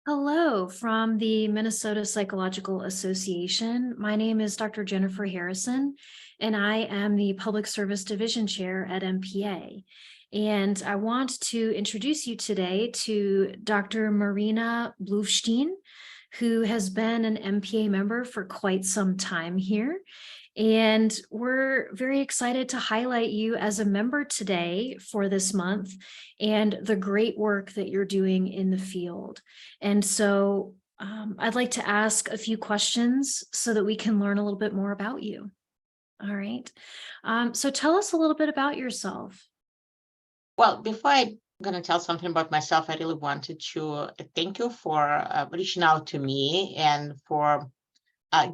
Hello from the Minnesota Psychological Association. My name is Dr. Jennifer Harrison, and I am the Public Service Division Chair at MPA. And I want to introduce you today to Dr. Marina Bluvshtein, who has been an MPA member for quite some time here. And we're very excited to highlight you as a member today for this month and the great work that you're doing in the field. And so I'd like to ask a few questions so that we can learn a little bit more about you. All right. So tell us a little bit about yourself. Well, before I'm going to tell something about myself, I really wanted to thank you for reaching out to me and for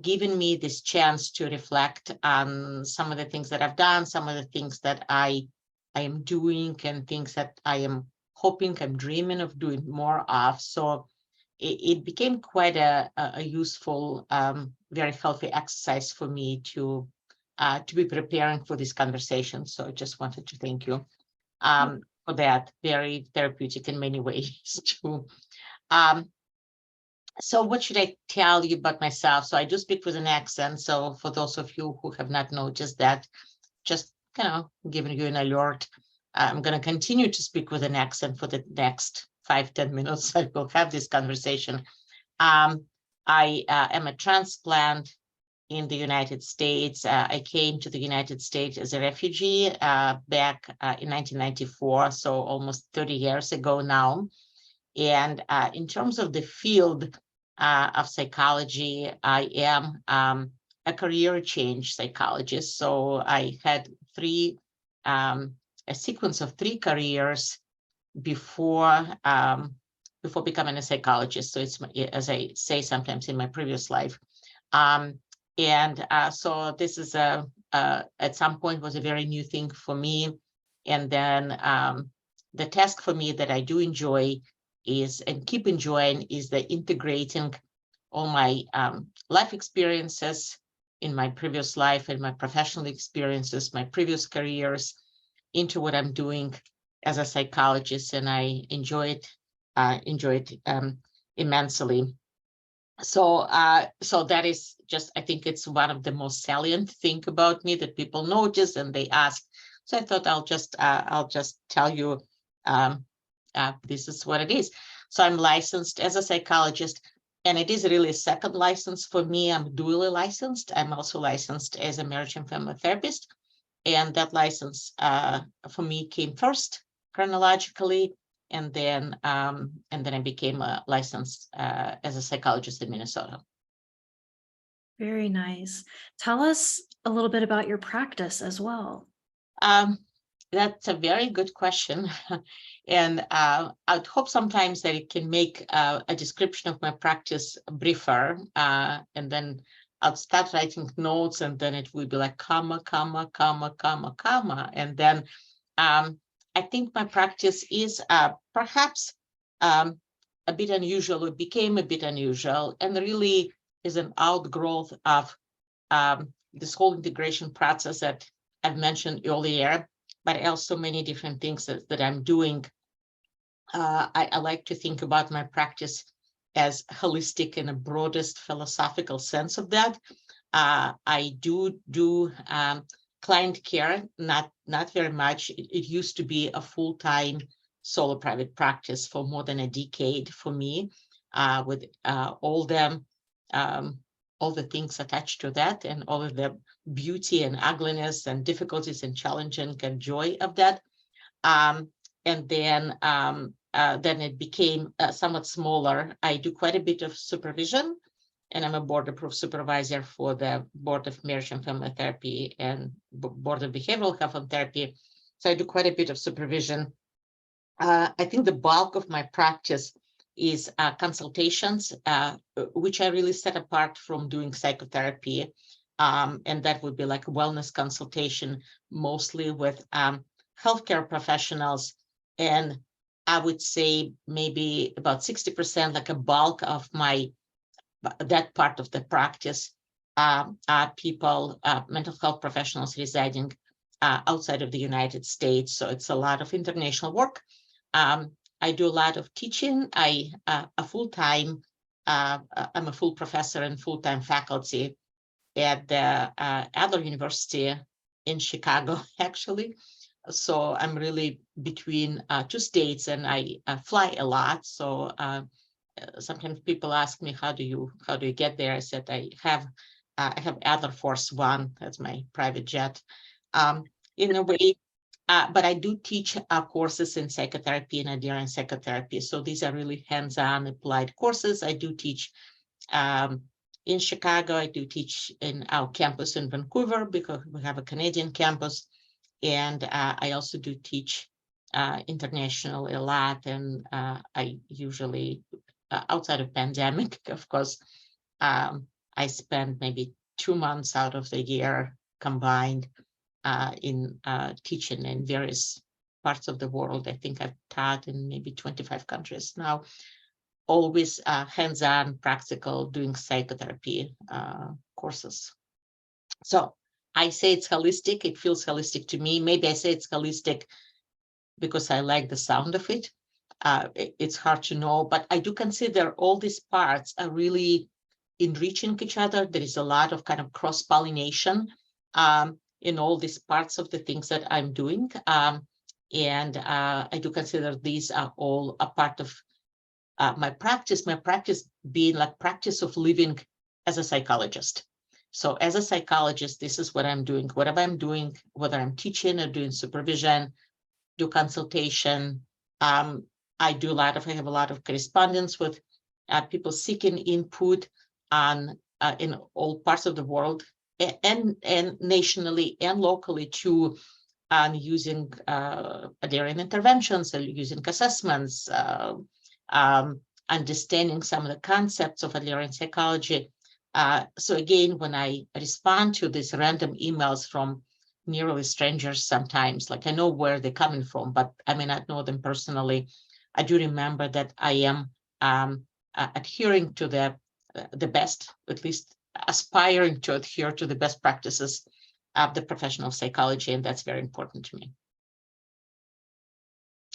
giving me this chance to reflect on some of the things that I've done, some of the things that I am doing, and things that I am hoping, I'm dreaming of doing more of. So it became quite a useful, very healthy exercise for me to be preparing for this conversation. So I just wanted to thank you for that. Very therapeutic in many ways too. So what should I tell you about myself? So I do speak with an accent. So for those of you who have not noticed that, just giving you an alert, I'm going to continue to speak with an accent for the next 5-10 minutes. I will have this conversation. I am a transplant in the United States. I came to the United States as a refugee back in 1994, so almost 30 years ago now. And in terms of the field of psychology, I am a career change psychologist. So I had a sequence of 3 careers before becoming a psychologist. So it's, as I say sometimes, in my previous life. So this is at some point was a very new thing for me. And then the task for me that I do enjoy is, and keep enjoying, is the integrating all my life experiences in my previous life and my professional experiences, my previous careers, into what I'm doing as a psychologist, and I enjoy it immensely. So that is just, I think it's one of the most salient thing about me that people notice and they ask. So I thought I'll just tell you this is what it is. So I'm licensed as a psychologist, and it is really a second license for me. I'm dually licensed. I'm also licensed as a marriage and family therapist, and that license for me came first chronologically, and then I became a licensed as a psychologist in Minnesota. Very nice. Tell us a little bit about your practice as well. That's a very good question. And I'd hope sometimes that it can make a description of my practice briefer. And then I'll start writing notes, and then it will be like comma, comma, comma, comma, comma. And then I think my practice is perhaps a bit unusual. It became a bit unusual, and really is an outgrowth of this whole integration process that I've mentioned earlier, but also many different things that I'm doing. I like to think about my practice as holistic in the broadest philosophical sense of that. I do client care, not very much. It used to be a full-time solo private practice for more than a decade for me, with all the things attached to that, and all of the beauty and ugliness and difficulties and challenging and joy of that. And then it became somewhat smaller. I do quite a bit of supervision, and I'm a board-approved supervisor for the Board of Marriage and Family Therapy and Board of Behavioral Health and Therapy. So I do quite a bit of supervision. I think the bulk of my practice is consultations, which I really set apart from doing psychotherapy. And that would be like a wellness consultation, mostly with healthcare professionals. And I would say maybe about 60%, like a bulk of that part of the practice are people, mental health professionals residing outside of the United States. So it's a lot of international work. I do a lot of teaching. I'm a full professor and full-time faculty at the Adler University in Chicago, actually. So I'm really between two states, and I fly a lot. So sometimes people ask me, how do you get there? I said I have Adler Force One. That's my private jet. In a way, but I do teach courses in psychotherapy and adherence psychotherapy. So these are really hands-on applied courses. I do teach in Chicago. I do teach in our campus in Vancouver because we have a Canadian campus. And I also do teach internationally a lot. And I usually, outside of pandemic, of course, I spend maybe 2 months out of the year combined in teaching in various parts of the world. I think I've taught in maybe 25 countries now, always hands-on, practical, doing psychotherapy courses. So I say it's holistic. It feels holistic to me. Maybe I say it's holistic because I like the sound of it. It's hard to know, but I do consider all these parts are really enriching each other. There is a lot of kind of cross-pollination in all these parts of the things that I'm doing. And I do consider these are all a part of my practice being like practice of living as a psychologist. So as a psychologist, this is what I'm doing. Whatever I'm doing, whether I'm teaching or doing supervision, do consultation. I have a lot of correspondence with people seeking input on in all parts of the world and nationally and locally too, on using adherent interventions, using assessments, understanding some of the concepts of adherent psychology. So again, when I respond to these random emails from nearly strangers sometimes, like I know where they're coming from, but I may not know them personally, I do remember that I am adhering to the best, at least aspiring to adhere to the best practices of the profession of psychology, and that's very important to me.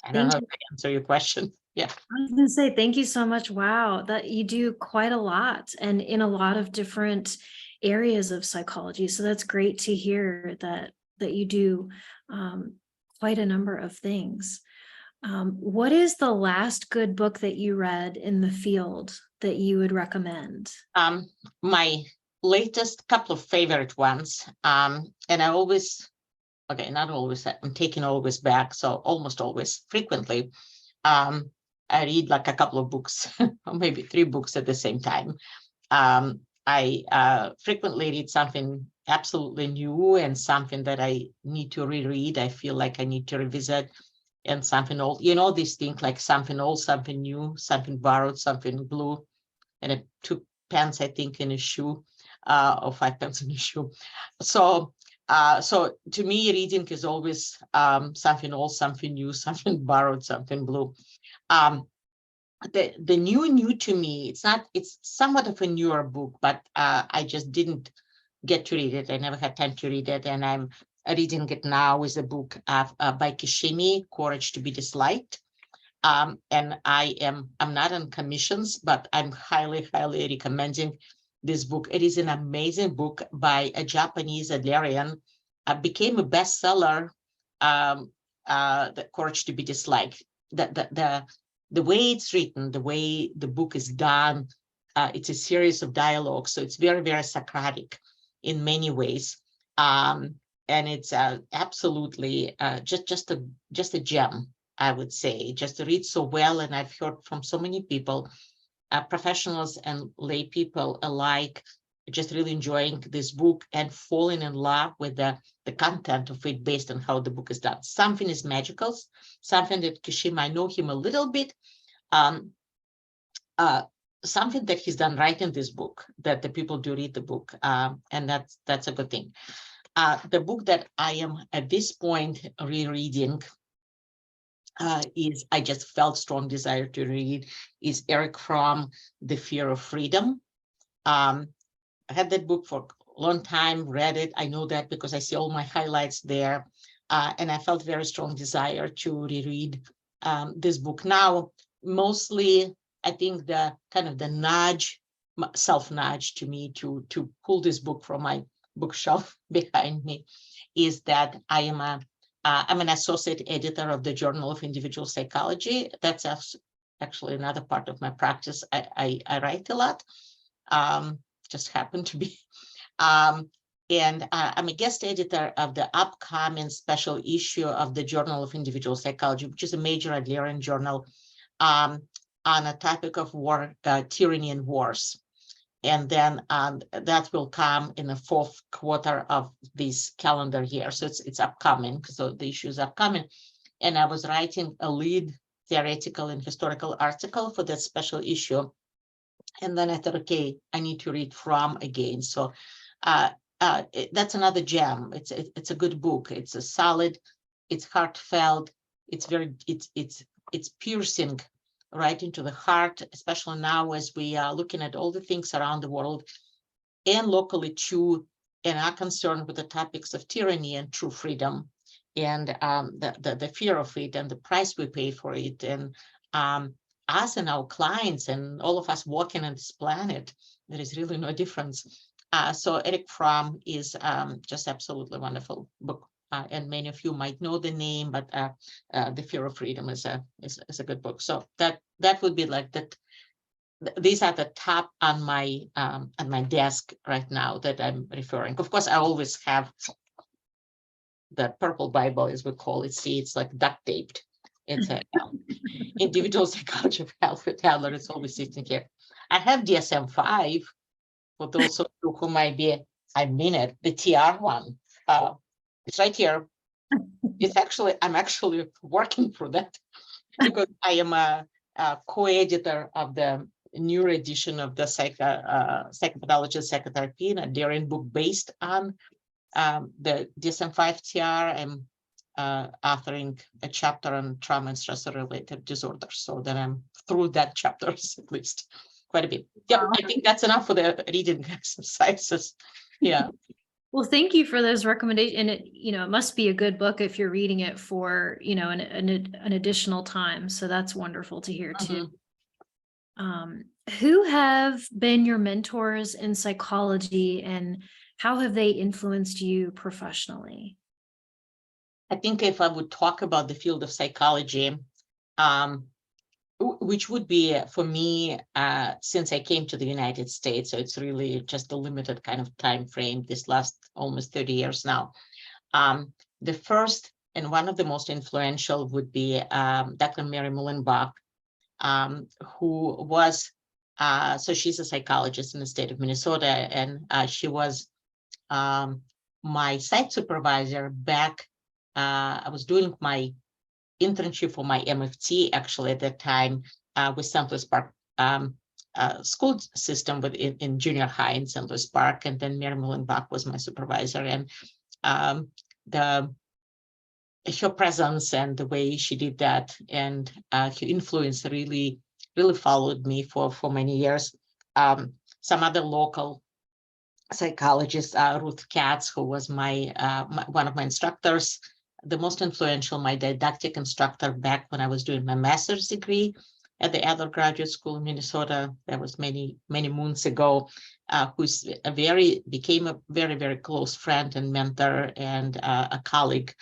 I don't know if I answer your question. Yeah. I was going to say, thank you so much. Wow, that you do quite a lot and in a lot of different areas of psychology. So that's great to hear that you do quite a number of things. What is the last good book that you read in the field that you would recommend? My latest couple of favorite ones, and I always, okay, not always, I'm taking always back, so almost always, frequently, I read like a couple of books, or maybe 3 books at the same time. I frequently read something absolutely new and something that I need to reread. I feel like I need to revisit, and something old, these things like something old, something new, something borrowed, something blue, and 2 pence, I think, in a shoe, or 5 pence in a shoe. So to me, reading is always something old, something new, something borrowed, something blue. The new to me, it's somewhat of a newer book, but I just didn't get to read it. I never had time to read it, and I'm reading it now. Is a book by Kishimi, Courage to be Disliked. And I'm not on commissions, but I'm highly recommending this book. It is an amazing book by a Japanese Adlerian, became a bestseller, The Courage to be Disliked. The way it's written, the way the book is done, it's a series of dialogues, so it's very, very Socratic in many ways. And it's absolutely just a gem, I would say, just to read so well. And I've heard from so many people, professionals and lay people alike, just really enjoying this book and falling in love with the content of it based on how the book is done. Something is magical, something that Kishima, I know him a little bit, something that he's done right in this book, that the people do read the book, and that's a good thing. The book that I am at this point rereading is, I just felt strong desire to read, is Eric Fromm, The Fear of Freedom. I had that book for a long time, read it. I know that because I see all my highlights there. And I felt very strong desire to reread this book now. Mostly, I think the kind of the nudge, self-nudge to me to pull this book from my bookshelf behind me is that I'm an associate editor of the Journal of Individual Psychology. That's actually another part of my practice. I write a lot, just happen to be. And I'm a guest editor of the upcoming special issue of the Journal of Individual Psychology, which is a major Adlerian journal on a topic of war, tyranny and wars. And then that will come in the fourth quarter of this calendar year. So it's upcoming, so the issue is upcoming. And I was writing a lead theoretical and historical article for that special issue. And then I thought, okay, I need to read Fromm again. So that's another gem. It's a good book. It's a solid, it's heartfelt, it's piercing right into the heart, especially now as we are looking at all the things around the world and locally too, and are concerned with the topics of tyranny and true freedom, and the fear of it and the price we pay for it, and us and our clients and all of us walking on this planet, there is really no difference. So Eric Fromm is just absolutely wonderful book. And many of you might know the name, but The Fear of Freedom is a good book. So that would be like that. These are the top on my desk right now that I'm referring. Of course, I always have the purple Bible, as we call it. See, it's like duct taped. It's a Individual Psychology of Alfred Adler. It's always sitting here. I have DSM-5 for those of you who might be, I mean it, the TR one. It's right here. I'm actually working for that because I am a co-editor of the new edition of the Psychopathology and Psychotherapy, a Adlerian book based on the DSM-5 TR. I'm authoring a chapter on trauma and stressor-related disorders. So that I'm through that chapters at least quite a bit. Yeah, wow. I think that's enough for the reading exercises. Yeah. Well, thank you for those recommendations. And it must be a good book if you're reading it for, an additional time. So that's wonderful to hear too. Who have been your mentors in psychology and how have they influenced you professionally? I think if I would talk about the field of psychology, which would be for me, since I came to the United States, so it's really just a limited kind of time frame, this last almost 30 years now. The first and one of the most influential would be Dr. Mary Mullenbach, who was, so she's a psychologist in the state of Minnesota, and she was my site supervisor back. I was doing my internship for my MFT actually at that time with St. Louis Park school system in junior high in St. Louis Park, and then Mary Mullenbach was my supervisor, and her presence and the way she did that and her influence really followed me for many years. Some other local psychologists, Ruth Katz, who was one of my instructors, the most influential, my didactic instructor back when I was doing my master's degree at the Adler Graduate School in Minnesota. That was many moons ago, who's became a very, very close friend and mentor and a colleague.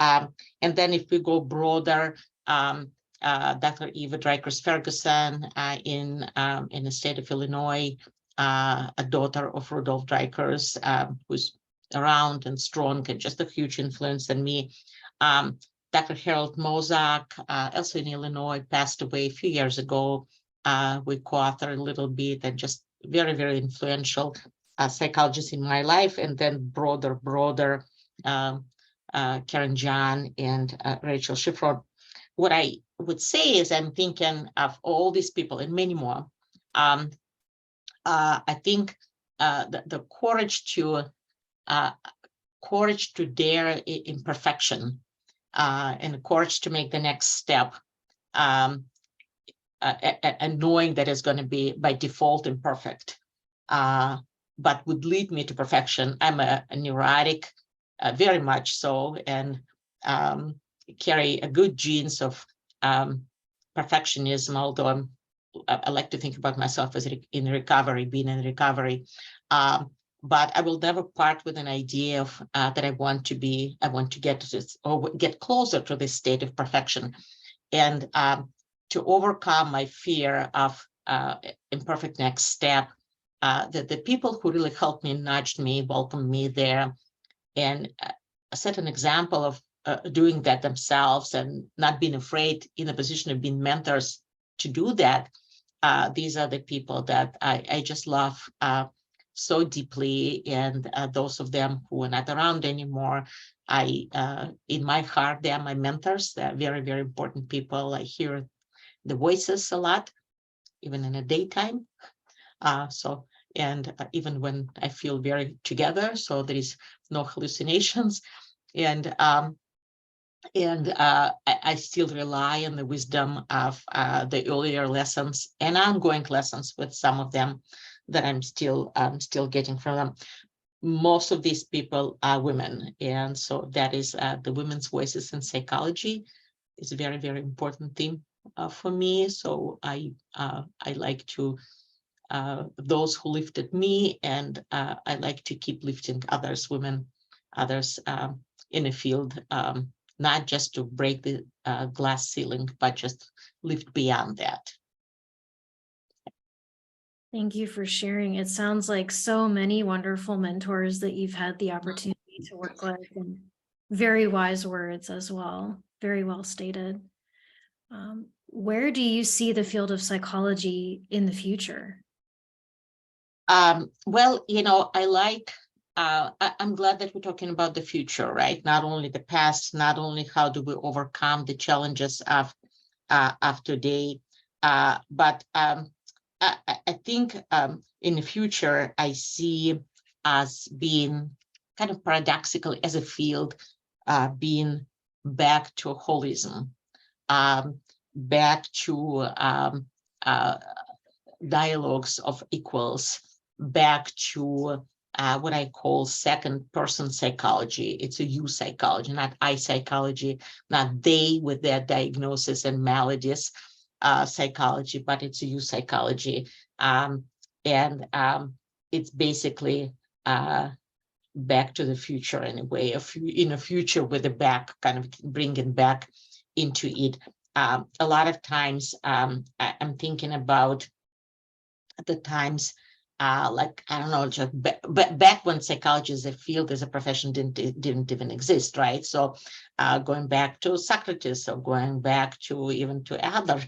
And then if we go broader, Dr. Eva Dreikers-Ferguson in the state of Illinois, a daughter of Rudolf Dreikers, who's around and strong and just a huge influence on me. Dr. Harold Mozak, also in Illinois, passed away a few years ago. We co-authored a little bit and just very, very influential psychologist in my life. And then broader, Karen John and Rachel Schifrin. What I would say is I'm thinking of all these people and many more. I think the courage to dare imperfection and courage to make the next step, and knowing that it's going to be by default imperfect, but would lead me to perfection. I'm a neurotic, very much so, and carry a good genes of perfectionism, although I like to think about myself as in recovery, being in recovery. But I will never part with an idea of that I want to get to this or get closer to this state of perfection. And to overcome my fear of imperfect next step, the people who really helped me, nudged me, welcomed me there, and set an example of doing that themselves and not being afraid in a position of being mentors to do that. These are the people that I just love so deeply, and those of them who are not around anymore, in my heart, they are my mentors. They're very, very important people. I hear the voices a lot, even in the daytime. Even when I feel very together, so there is no hallucinations. And I still rely on the wisdom of the earlier lessons and ongoing lessons with some of them that I'm still getting from them. Most of these people are women, and so that is the women's voices in psychology is a very, very important theme for me. So I like to those who lifted me, and I like to keep lifting others, others in the field, not just to break the glass ceiling, but just lift beyond that. Thank you for sharing. It sounds like so many wonderful mentors that you've had the opportunity to work with, and very wise words as well. Very well stated. Where do you see the field of psychology in the future? Well, I'm glad that we're talking about the future, right? Not only the past, not only how do we overcome the challenges of today, but I think in the future, I see us being kind of paradoxical as a field, being back to holism, back to dialogues of equals, back to what I call second person psychology. It's a you psychology, not I psychology, not they with their diagnosis and maladies psychology, but it's a you psychology. It's basically back to the future in a way, in a future with the back, kind of bringing back into it. A lot of times I'm thinking about the times like, I don't know, just back when psychology as a field, as a profession didn't even exist, right? So going back to Socrates, or going back to even to Adler,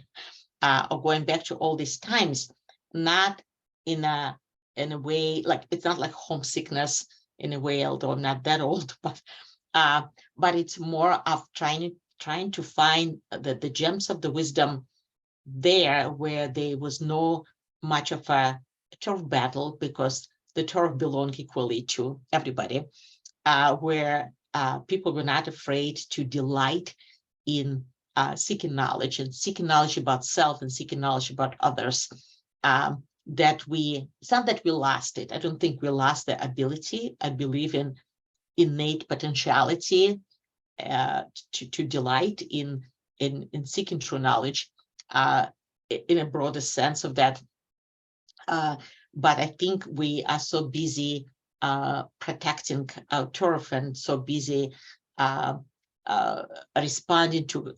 or going back to all these times, not in a way, like, it's not like homesickness in a way, although I'm not that old, but it's more of trying to find the gems of the wisdom there, where there was no much of a turf battle, because the turf belonged equally to everybody, where people were not afraid to delight in seeking knowledge, and seeking knowledge about self and seeking knowledge about others. It's not that we lost it. I don't think we lost the ability. I believe in innate potentiality to delight in seeking true knowledge in a broader sense of that. But I think we are so busy protecting our turf, and so busy responding to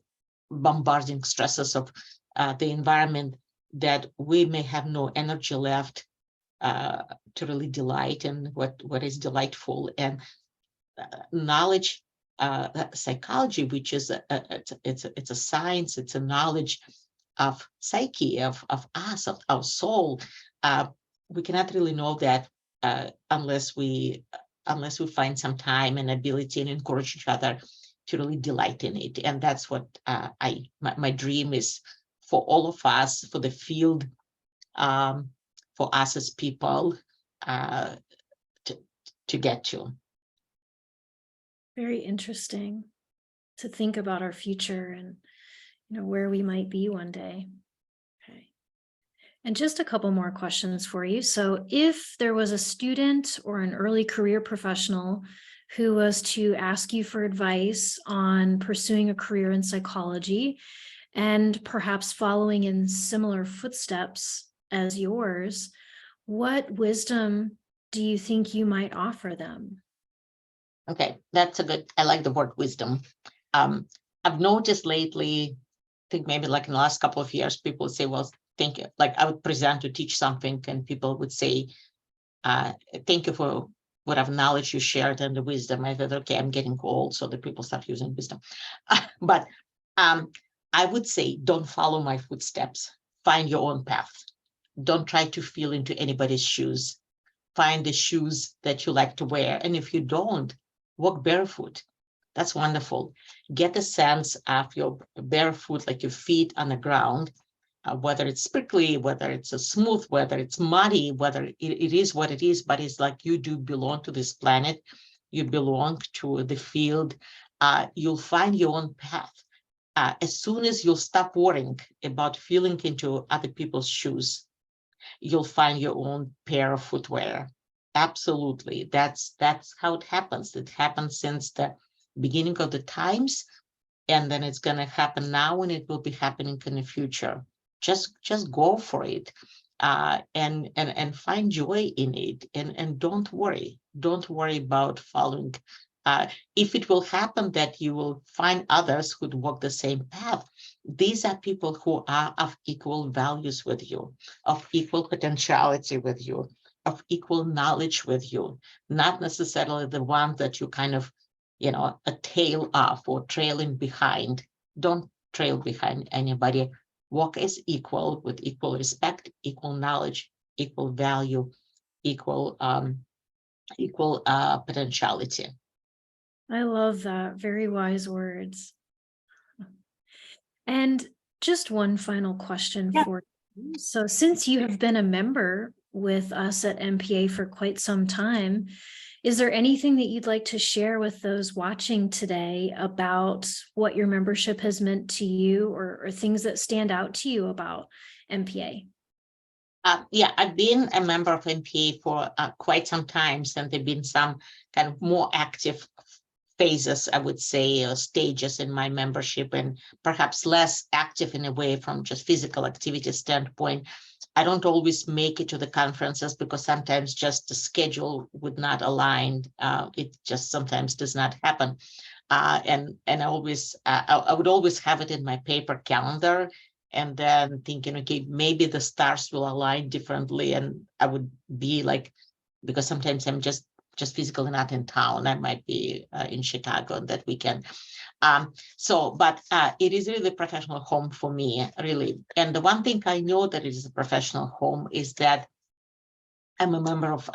bombarding stresses of the environment, that we may have no energy left to really delight in what is delightful. And knowledge, psychology, which is it's a science, it's a knowledge of psyche, of us, of our soul. We cannot really know that unless we find some time and ability and encourage each other to really delight in it. And that's what my dream is for all of us, for the field, for us as people to get to. Very interesting to think about our future and where we might be one day. Okay. And just a couple more questions for you. So if there was a student or an early career professional who was to ask you for advice on pursuing a career in psychology, and perhaps following in similar footsteps as yours, what wisdom do you think you might offer them? Okay, that's a good, I like the word wisdom. I've noticed lately, I think maybe like in the last couple of years, people say, well, thank you. Like I would present to teach something and people would say, thank you for whatever knowledge you shared and the wisdom. I thought, okay, I'm getting old, so the people start using wisdom. But I would say, don't follow my footsteps. Find your own path. Don't try to feel into anybody's shoes. Find the shoes that you like to wear. And if you don't, walk barefoot. That's wonderful. Get a sense of your barefoot, like your feet on the ground, whether it's prickly, whether it's a smooth, whether it's muddy, whether it is what it is, but it's like you do belong to this planet. You belong to the field. You'll find your own path. As soon as you'll stop worrying about feeling into other people's shoes, you'll find your own pair of footwear. Absolutely. That's how it happens. It happens since the beginning of the times, and then it's going to happen now, and it will be happening in the future. Just go for it, and find joy in it, and don't worry about following. If it will happen that you will find others who walk the same path, these are people who are of equal values with you, of equal potentiality with you, of equal knowledge with you, not necessarily the one that you kind of, a tail off or trailing behind. Don't trail behind anybody. Walk as equal, with equal respect, equal knowledge, equal value, equal potentiality. I love that. Very wise words. And just one final question Yeah. for you. So since you have been a member with us at MPA for quite some time, is there anything that you'd like to share with those watching today about what your membership has meant to you, or things that stand out to you about MPA? Yeah, I've been a member of MPA for quite some time, and there've been some kind of more active phases, I would say, or stages in my membership, and perhaps less active in a way from just physical activity standpoint. I don't always make it to the conferences because sometimes just the schedule would not align. It just sometimes does not happen. And I would always have it in my paper calendar, and then thinking, okay, maybe the stars will align differently, and I would be like, because sometimes I'm just physically not in town. I might be in Chicago that weekend. But it is really a professional home for me, really. And the one thing I know that it is a professional home is that I'm a member of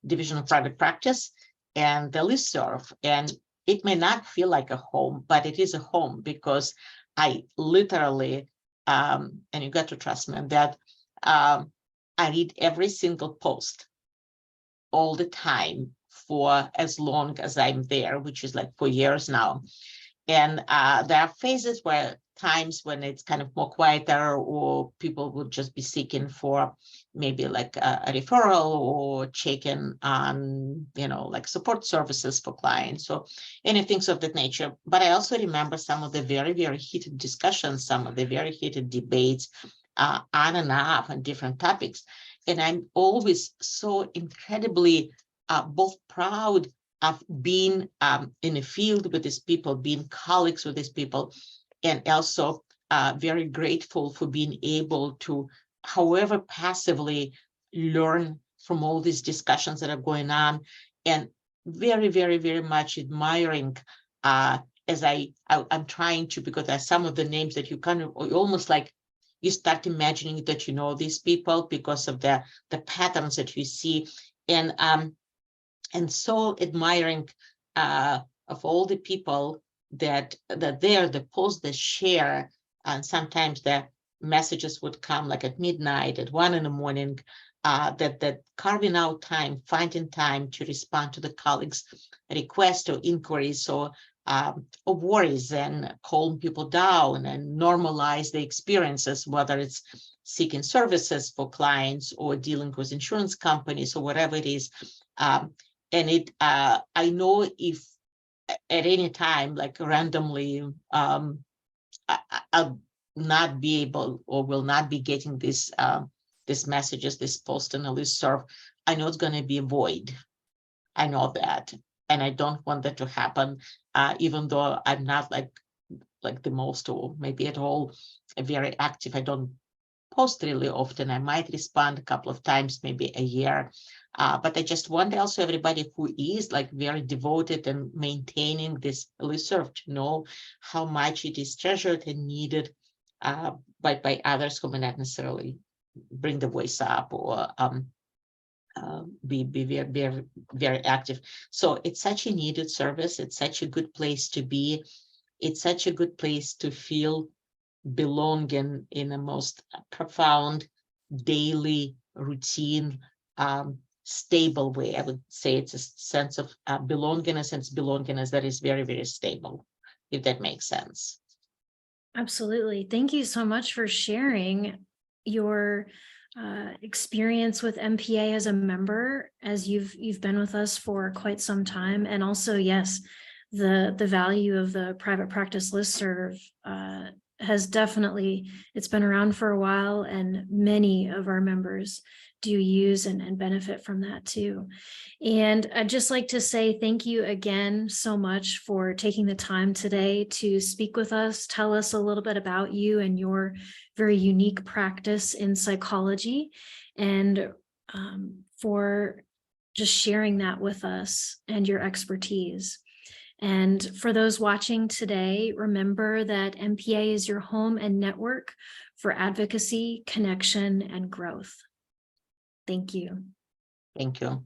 Division of Private Practice and the listserv. And it may not feel like a home, but it is a home because I literally, and you got to trust me on that, I read every single post all the time for as long as I'm there, which is like 4 years now. And there are phases where times when it's kind of more quieter, or people would just be seeking for maybe like a referral or checking on, like support services for clients or anything of that nature. But I also remember some of the very, very heated discussions, some of the very heated debates on and off on different topics. And I'm always so incredibly both proud of being in a field with these people, being colleagues with these people, and also very grateful for being able to, however passively, learn from all these discussions that are going on, and very, very, very much admiring as I'm trying to, because there's some of the names that you kind of almost like you start imagining that you know these people because of the patterns that you see, and so admiring of all the people that they're the posts they share, and sometimes the messages would come like at midnight, at 1 a.m, that carving out time, finding time to respond to the colleagues' requests or inquiries or worries, and calm people down and normalize the experiences, whether it's seeking services for clients or dealing with insurance companies or whatever it is. And I know if at any time, like randomly, I'll not be able or will not be getting these messages, this post on a listserv, I know it's going to be a void. I know that, and I don't want that to happen. Even though I'm not like the most, or maybe at all, very active. I don't post really often. I might respond a couple of times, maybe a year. But I just want also everybody who is like very devoted and maintaining this listserv to know how much it is treasured and needed by others who may not necessarily bring the voice up or be very active. So it's such a needed service. It's such a good place to be. It's such a good place to feel belonging in a most profound daily routine, stable way. I would say it's a sense of belongingness that is very, very stable, if that makes sense. Absolutely. Thank you so much for sharing your experience with MPA as a member, as you've been with us for quite some time, and also, yes, the value of the private practice listserv has definitely, it's been around for a while, and many of our members do use and benefit from that too. And I'd just like to say thank you again so much for taking the time today to speak with us, tell us a little bit about you and your very unique practice in psychology, and for just sharing that with us and your expertise. And for those watching today, remember that MPA is your home and network for advocacy, connection, and growth. Thank you. Thank you.